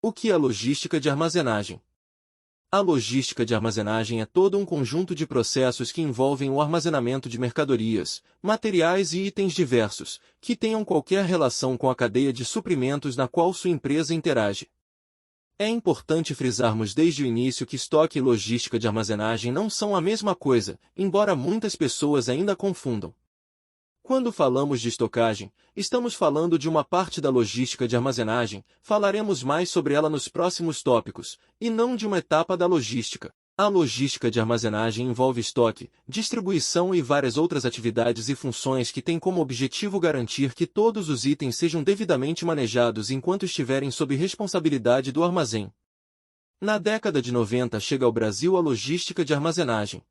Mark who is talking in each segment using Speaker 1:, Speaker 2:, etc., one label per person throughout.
Speaker 1: O que é logística de armazenagem? A logística de armazenagem é todo um conjunto de processos que envolvem o armazenamento de mercadorias, materiais e itens diversos, que tenham qualquer relação com a cadeia de suprimentos na qual sua empresa interage. É importante frisarmos desde o início que estoque e logística de armazenagem não são a mesma coisa, embora muitas pessoas ainda confundam. Quando falamos de estocagem, estamos falando de uma parte da logística de armazenagem, falaremos mais sobre ela nos próximos tópicos, e não de uma etapa da logística. A logística de armazenagem envolve estoque, distribuição e várias outras atividades e funções que têm como objetivo garantir que todos os itens sejam devidamente manejados enquanto estiverem sob responsabilidade do armazém. Na década de 90 chega ao Brasil a logística de armazenagem.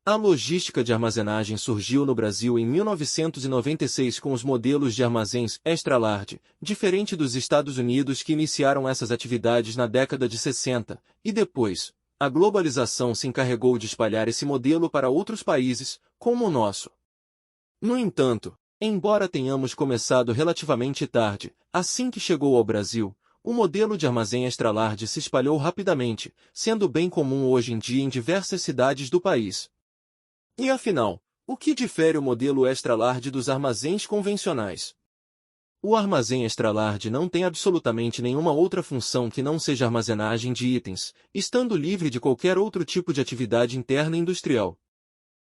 Speaker 1: A logística de armazenagem surgiu no Brasil em 1996 com os modelos de armazéns extra large, diferente dos Estados Unidos que iniciaram essas atividades na década de 60, e depois, a globalização se encarregou de espalhar esse modelo para outros países, como o nosso. No entanto, embora tenhamos começado relativamente tarde, assim que chegou ao Brasil, o modelo de armazém extra large se espalhou rapidamente, sendo bem comum hoje em dia em diversas cidades do país. E afinal, o que difere o modelo extra large dos armazéns convencionais? O armazém extra large não tem absolutamente nenhuma outra função que não seja armazenagem de itens, estando livre de qualquer outro tipo de atividade interna industrial.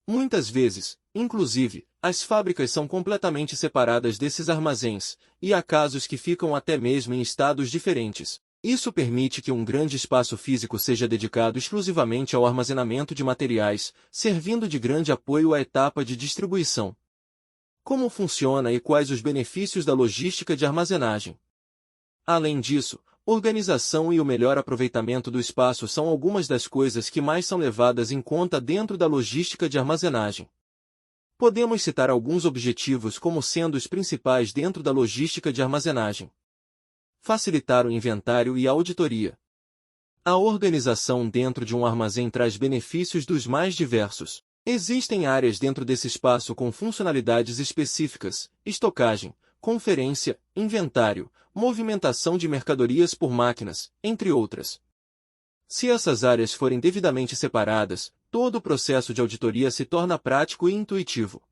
Speaker 1: Muitas vezes, inclusive, as fábricas são completamente separadas desses armazéns, e há casos que ficam até mesmo em estados diferentes. Isso permite que um grande espaço físico seja dedicado exclusivamente ao armazenamento de materiais, servindo de grande apoio à etapa de distribuição. Como funciona e quais os benefícios da logística de armazenagem? Além disso, organização e o melhor aproveitamento do espaço são algumas das coisas que mais são levadas em conta dentro da logística de armazenagem. Podemos citar alguns objetivos como sendo os principais dentro da logística de armazenagem. Facilitar o inventário e a auditoria. A organização dentro de um armazém traz benefícios dos mais diversos. Existem áreas dentro desse espaço com funcionalidades específicas: estocagem, conferência, inventário, movimentação de mercadorias por máquinas, entre outras. Se essas áreas forem devidamente separadas, todo o processo de auditoria se torna prático e intuitivo.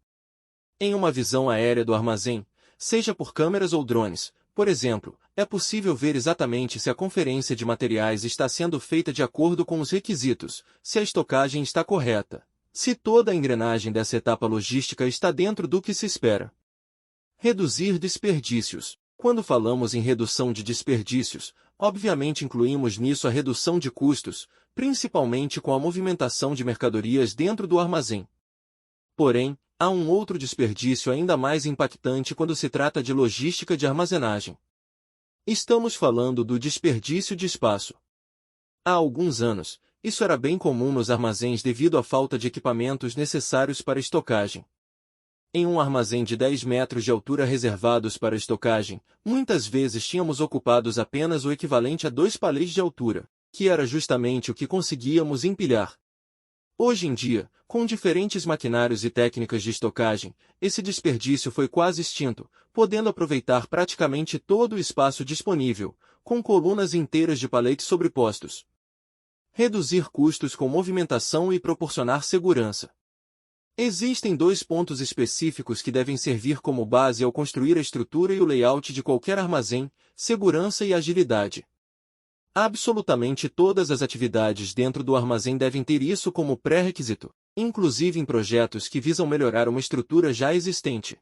Speaker 1: Em uma visão aérea do armazém, seja por câmeras ou drones, por exemplo, é possível ver exatamente se a conferência de materiais está sendo feita de acordo com os requisitos, se a estocagem está correta, se toda a engrenagem dessa etapa logística está dentro do que se espera. Reduzir desperdícios. Quando falamos em redução de desperdícios, obviamente incluímos nisso a redução de custos, principalmente com a movimentação de mercadorias dentro do armazém. Porém, há um outro desperdício ainda mais impactante quando se trata de logística de armazenagem. Estamos falando do desperdício de espaço. Há alguns anos, isso era bem comum nos armazéns devido à falta de equipamentos necessários para estocagem. Em um armazém de 10 metros de altura reservados para estocagem, muitas vezes tínhamos ocupados apenas o equivalente a 2 pallets de altura, que era justamente o que conseguíamos empilhar. Hoje em dia, com diferentes maquinários e técnicas de estocagem, esse desperdício foi quase extinto, podendo aproveitar praticamente todo o espaço disponível, com colunas inteiras de pallets sobrepostos. Reduzir custos com movimentação e proporcionar segurança. Existem 2 pontos específicos que devem servir como base ao construir a estrutura e o layout de qualquer armazém: segurança e agilidade. Absolutamente todas as atividades dentro do armazém devem ter isso como pré-requisito, inclusive em projetos que visam melhorar uma estrutura já existente.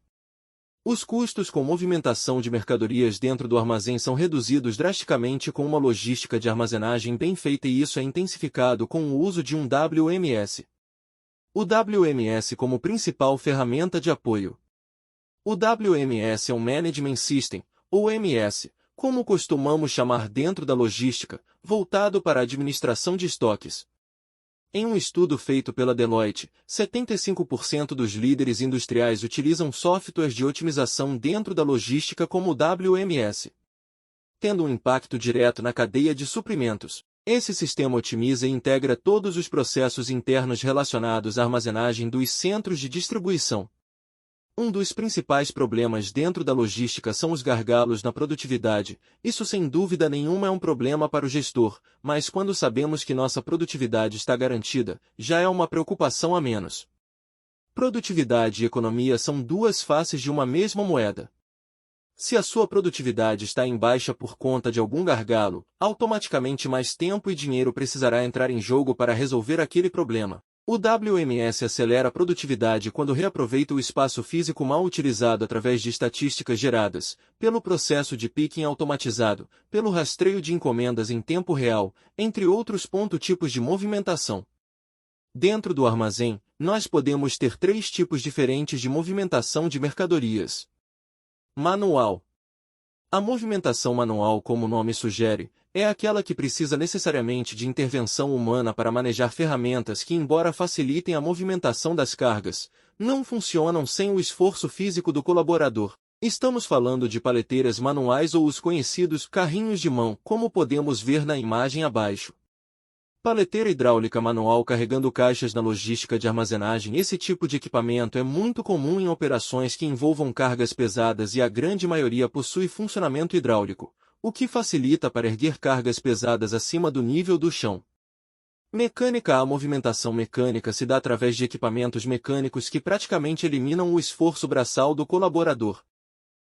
Speaker 1: Os custos com movimentação de mercadorias dentro do armazém são reduzidos drasticamente com uma logística de armazenagem bem feita, e isso é intensificado com o uso de um WMS. O WMS como principal ferramenta de apoio. O WMS é um Management System, ou MS, como costumamos chamar dentro da logística, voltado para a administração de estoques. Em um estudo feito pela Deloitte, 75% dos líderes industriais utilizam softwares de otimização dentro da logística como o WMS. Tendo um impacto direto na cadeia de suprimentos, esse sistema otimiza e integra todos os processos internos relacionados à armazenagem dos centros de distribuição. Um dos principais problemas dentro da logística são os gargalos na produtividade. Isso sem dúvida nenhuma é um problema para o gestor, mas quando sabemos que nossa produtividade está garantida, já é uma preocupação a menos. Produtividade e economia são duas faces de uma mesma moeda. Se a sua produtividade está em baixa por conta de algum gargalo, automaticamente mais tempo e dinheiro precisará entrar em jogo para resolver aquele problema. O WMS acelera a produtividade quando reaproveita o espaço físico mal utilizado através de estatísticas geradas, pelo processo de picking automatizado, pelo rastreio de encomendas em tempo real, entre outros tipos de movimentação. Dentro do armazém, nós podemos ter três tipos diferentes de movimentação de mercadorias. Manual. A movimentação manual, como o nome sugere, é aquela que precisa necessariamente de intervenção humana para manejar ferramentas que, embora facilitem a movimentação das cargas, não funcionam sem o esforço físico do colaborador. Estamos falando de paleteiras manuais ou os conhecidos carrinhos de mão, como podemos ver na imagem abaixo. Paleteira hidráulica manual carregando caixas na logística de armazenagem. Esse tipo de equipamento é muito comum em operações que envolvam cargas pesadas e a grande maioria possui funcionamento hidráulico, o que facilita para erguer cargas pesadas acima do nível do chão. Mecânica. A movimentação mecânica se dá através de equipamentos mecânicos que praticamente eliminam o esforço braçal do colaborador.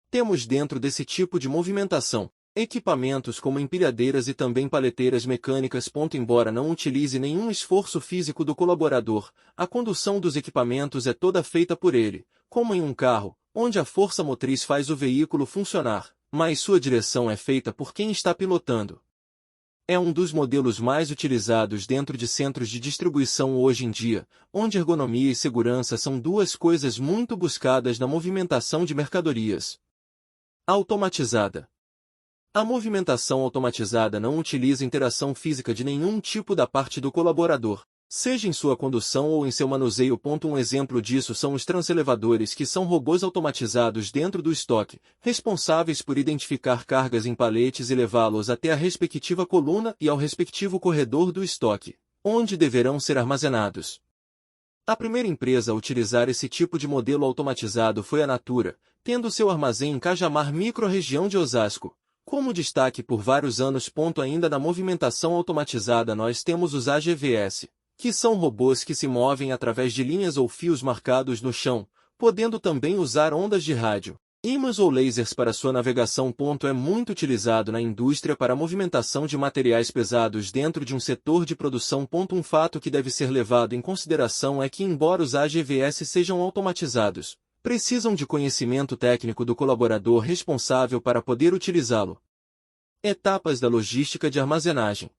Speaker 1: Temos dentro desse tipo de movimentação equipamentos como empilhadeiras e também paleteiras mecânicas. Embora não utilize nenhum esforço físico do colaborador, a condução dos equipamentos é toda feita por ele, como em um carro, onde a força motriz faz o veículo funcionar, mas sua direção é feita por quem está pilotando. É um dos modelos mais utilizados dentro de centros de distribuição hoje em dia, onde ergonomia e segurança são duas coisas muito buscadas na movimentação de mercadorias. Automatizada. A movimentação automatizada não utiliza interação física de nenhum tipo da parte do colaborador, seja em sua condução ou em seu manuseio. Um exemplo disso são os transelevadores, que são robôs automatizados dentro do estoque, responsáveis por identificar cargas em paletes e levá-los até a respectiva coluna e ao respectivo corredor do estoque, onde deverão ser armazenados. A primeira empresa a utilizar esse tipo de modelo automatizado foi a Natura, tendo seu armazém em Cajamar, microrregião de Osasco. Como destaque por vários anos. Ainda na movimentação automatizada nós temos os AGVS, que são robôs que se movem através de linhas ou fios marcados no chão, podendo também usar ondas de rádio, ímãs ou lasers para sua navegação. É muito utilizado na indústria para a movimentação de materiais pesados dentro de um setor de produção. Um fato que deve ser levado em consideração é que, embora os AGVS sejam automatizados, precisam de conhecimento técnico do colaborador responsável para poder utilizá-lo. Etapas da logística de armazenagem.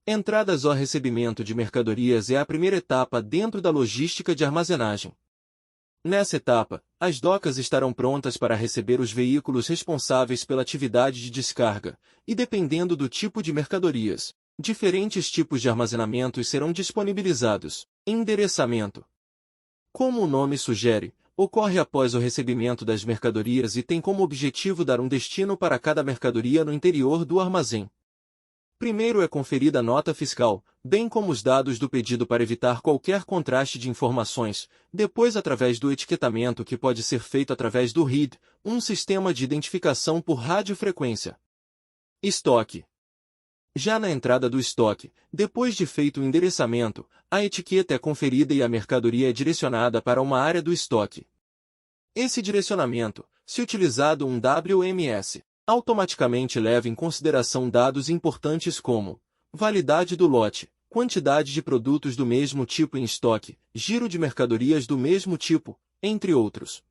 Speaker 1: Entradas ou recebimento de mercadorias é a primeira etapa dentro da logística de armazenagem. Nessa etapa, as docas estarão prontas para receber os veículos responsáveis pela atividade de descarga, e dependendo do tipo de mercadorias, diferentes tipos de armazenamentos serão disponibilizados. Endereçamento. Como o nome sugere, ocorre após o recebimento das mercadorias e tem como objetivo dar um destino para cada mercadoria no interior do armazém. Primeiro é conferida a nota fiscal, bem como os dados do pedido para evitar qualquer contraste de informações, depois através do etiquetamento, que pode ser feito através do RID, um sistema de identificação por radiofrequência. Estoque. Já na entrada do estoque, depois de feito o endereçamento, a etiqueta é conferida e a mercadoria é direcionada para uma área do estoque. Esse direcionamento, se utilizado um WMS, automaticamente leva em consideração dados importantes como validade do lote, quantidade de produtos do mesmo tipo em estoque, giro de mercadorias do mesmo tipo, entre outros.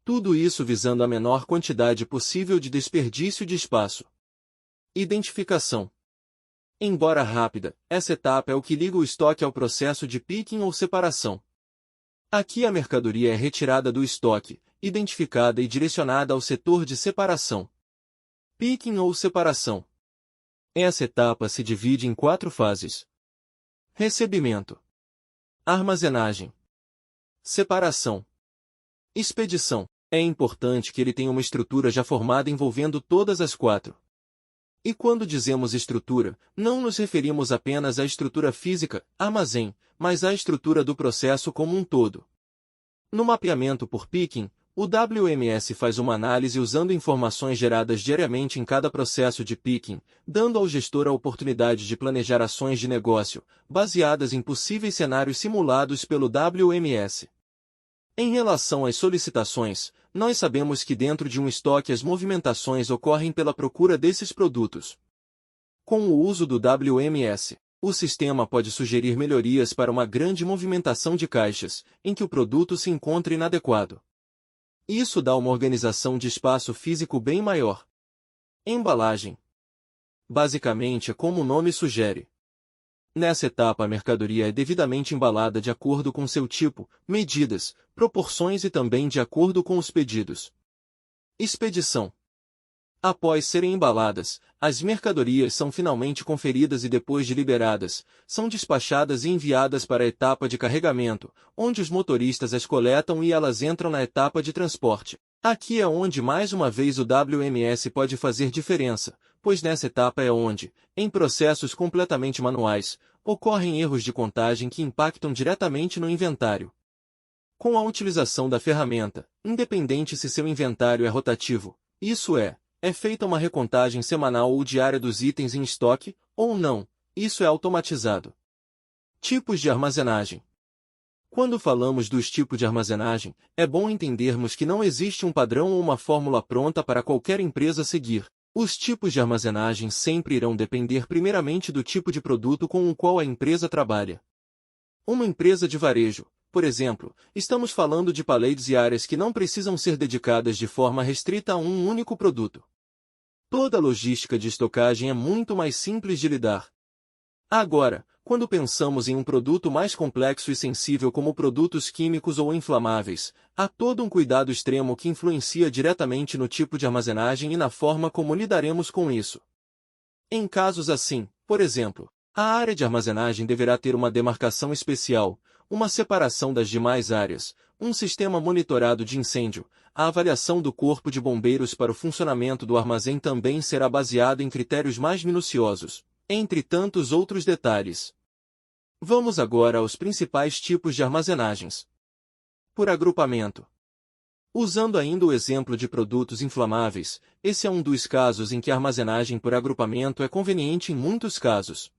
Speaker 1: Tudo isso visando a menor quantidade possível de desperdício de espaço. Identificação. Embora rápida, essa etapa é o que liga o estoque ao processo de picking ou separação. Aqui a mercadoria é retirada do estoque, identificada e direcionada ao setor de separação. Picking ou separação. Essa etapa se divide em 4 fases. Recebimento. Armazenagem. Separação. Expedição. É importante que ele tenha uma estrutura já formada envolvendo todas as 4. E quando dizemos estrutura, não nos referimos apenas à estrutura física, armazém, mas à estrutura do processo como um todo. No mapeamento por picking, o WMS faz uma análise usando informações geradas diariamente em cada processo de picking, dando ao gestor a oportunidade de planejar ações de negócio, baseadas em possíveis cenários simulados pelo WMS. Em relação às solicitações, nós sabemos que dentro de um estoque as movimentações ocorrem pela procura desses produtos. Com o uso do WMS, o sistema pode sugerir melhorias para uma grande movimentação de caixas, em que o produto se encontra inadequado. Isso dá uma organização de espaço físico bem maior. Embalagem. Basicamente é como o nome sugere. Nessa etapa a mercadoria é devidamente embalada de acordo com seu tipo, medidas, proporções e também de acordo com os pedidos. Expedição. Após serem embaladas, as mercadorias são finalmente conferidas e depois de liberadas, são despachadas e enviadas para a etapa de carregamento, onde os motoristas as coletam e elas entram na etapa de transporte. Aqui é onde mais uma vez o WMS pode fazer diferença, pois nessa etapa é onde, em processos completamente manuais, ocorrem erros de contagem que impactam diretamente no inventário. Com a utilização da ferramenta, independente se seu inventário é rotativo, isso é feita uma recontagem semanal ou diária dos itens em estoque, ou não, isso é automatizado. Tipos de armazenagem. Quando falamos dos tipos de armazenagem, é bom entendermos que não existe um padrão ou uma fórmula pronta para qualquer empresa seguir. Os tipos de armazenagem sempre irão depender primeiramente do tipo de produto com o qual a empresa trabalha. Uma empresa de varejo, por exemplo, estamos falando de pallets e áreas que não precisam ser dedicadas de forma restrita a um único produto. Toda a logística de estocagem é muito mais simples de lidar. Agora, quando pensamos em um produto mais complexo e sensível como produtos químicos ou inflamáveis, há todo um cuidado extremo que influencia diretamente no tipo de armazenagem e na forma como lidaremos com isso. Em casos assim, por exemplo, a área de armazenagem deverá ter uma demarcação especial, uma separação das demais áreas, um sistema monitorado de incêndio. A avaliação do corpo de bombeiros para o funcionamento do armazém também será baseada em critérios mais minuciosos, entre tantos outros detalhes. Vamos agora aos principais tipos de armazenagens. Por agrupamento. Usando ainda o exemplo de produtos inflamáveis, esse é um dos casos em que a armazenagem por agrupamento é conveniente em muitos casos.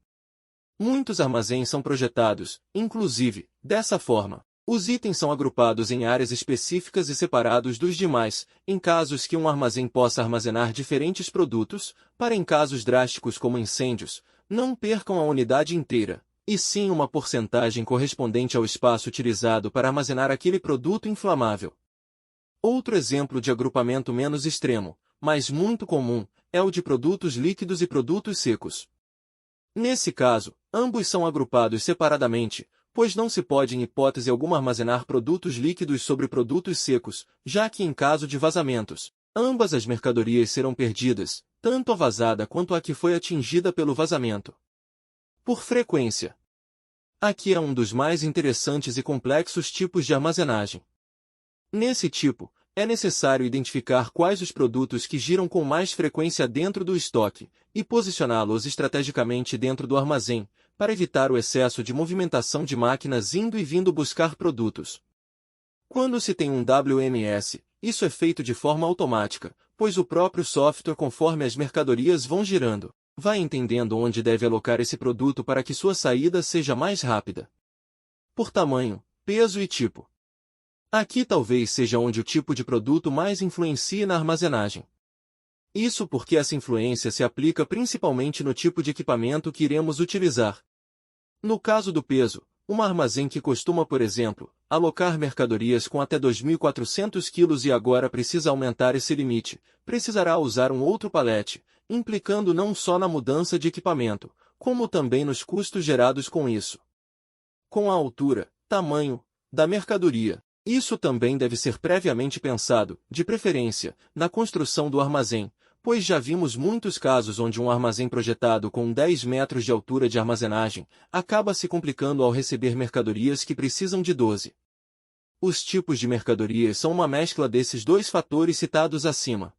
Speaker 1: Muitos armazéns são projetados, inclusive, dessa forma. Os itens são agrupados em áreas específicas e separados dos demais, em casos que um armazém possa armazenar diferentes produtos, para em casos drásticos como incêndios, não percam a unidade inteira, e sim uma porcentagem correspondente ao espaço utilizado para armazenar aquele produto inflamável. Outro exemplo de agrupamento menos extremo, mas muito comum, é o de produtos líquidos e produtos secos. Nesse caso, ambos são agrupados separadamente, pois não se pode em hipótese alguma armazenar produtos líquidos sobre produtos secos, já que em caso de vazamentos, ambas as mercadorias serão perdidas, tanto a vazada quanto a que foi atingida pelo vazamento. Por frequência. Aqui é um dos mais interessantes e complexos tipos de armazenagem. Nesse tipo, é necessário identificar quais os produtos que giram com mais frequência dentro do estoque, e posicioná-los estrategicamente dentro do armazém, para evitar o excesso de movimentação de máquinas indo e vindo buscar produtos. Quando se tem um WMS, isso é feito de forma automática, pois o próprio software, conforme as mercadorias vão girando, vai entendendo onde deve alocar esse produto para que sua saída seja mais rápida. Por tamanho, peso e tipo. Aqui talvez seja onde o tipo de produto mais influencia na armazenagem. Isso porque essa influência se aplica principalmente no tipo de equipamento que iremos utilizar. No caso do peso, um armazém que costuma, por exemplo, alocar mercadorias com até 2.400 kg e agora precisa aumentar esse limite, precisará usar um outro palete, implicando não só na mudança de equipamento, como também nos custos gerados com isso. Com a altura, tamanho, da mercadoria. Isso também deve ser previamente pensado, de preferência, na construção do armazém, pois já vimos muitos casos onde um armazém projetado com 10 metros de altura de armazenagem acaba se complicando ao receber mercadorias que precisam de 12. Os tipos de mercadorias são uma mescla desses dois fatores citados acima.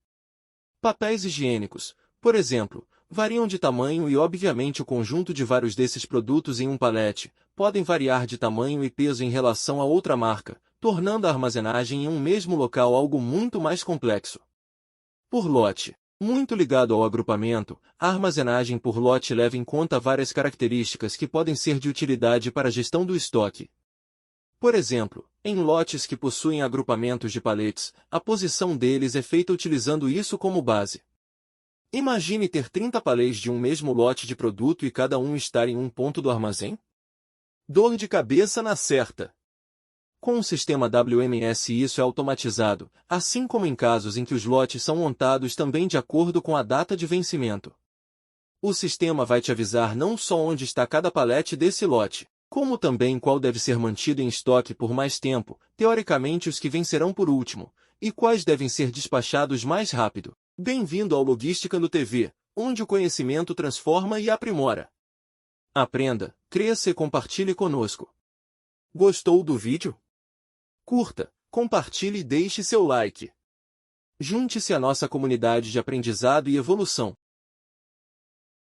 Speaker 1: Papéis higiênicos, por exemplo, variam de tamanho e obviamente o conjunto de vários desses produtos em um palete podem variar de tamanho e peso em relação a outra marca, tornando a armazenagem em um mesmo local algo muito mais complexo. Por lote. Muito ligado ao agrupamento, a armazenagem por lote leva em conta várias características que podem ser de utilidade para a gestão do estoque. Por exemplo, em lotes que possuem agrupamentos de paletes, a posição deles é feita utilizando isso como base. Imagine ter 30 palês de um mesmo lote de produto e cada um estar em um ponto do armazém? Dor de cabeça na certa. Com o sistema WMS isso é automatizado, assim como em casos em que os lotes são montados também de acordo com a data de vencimento. O sistema vai te avisar não só onde está cada palete desse lote, como também qual deve ser mantido em estoque por mais tempo, teoricamente os que vencerão por último, e quais devem ser despachados mais rápido. Bem-vindo ao Logística no TV, onde o conhecimento transforma e aprimora. Aprenda, cresça e compartilhe conosco. Gostou do vídeo? Curta, compartilhe e deixe seu like. Junte-se à nossa comunidade de aprendizado e evolução.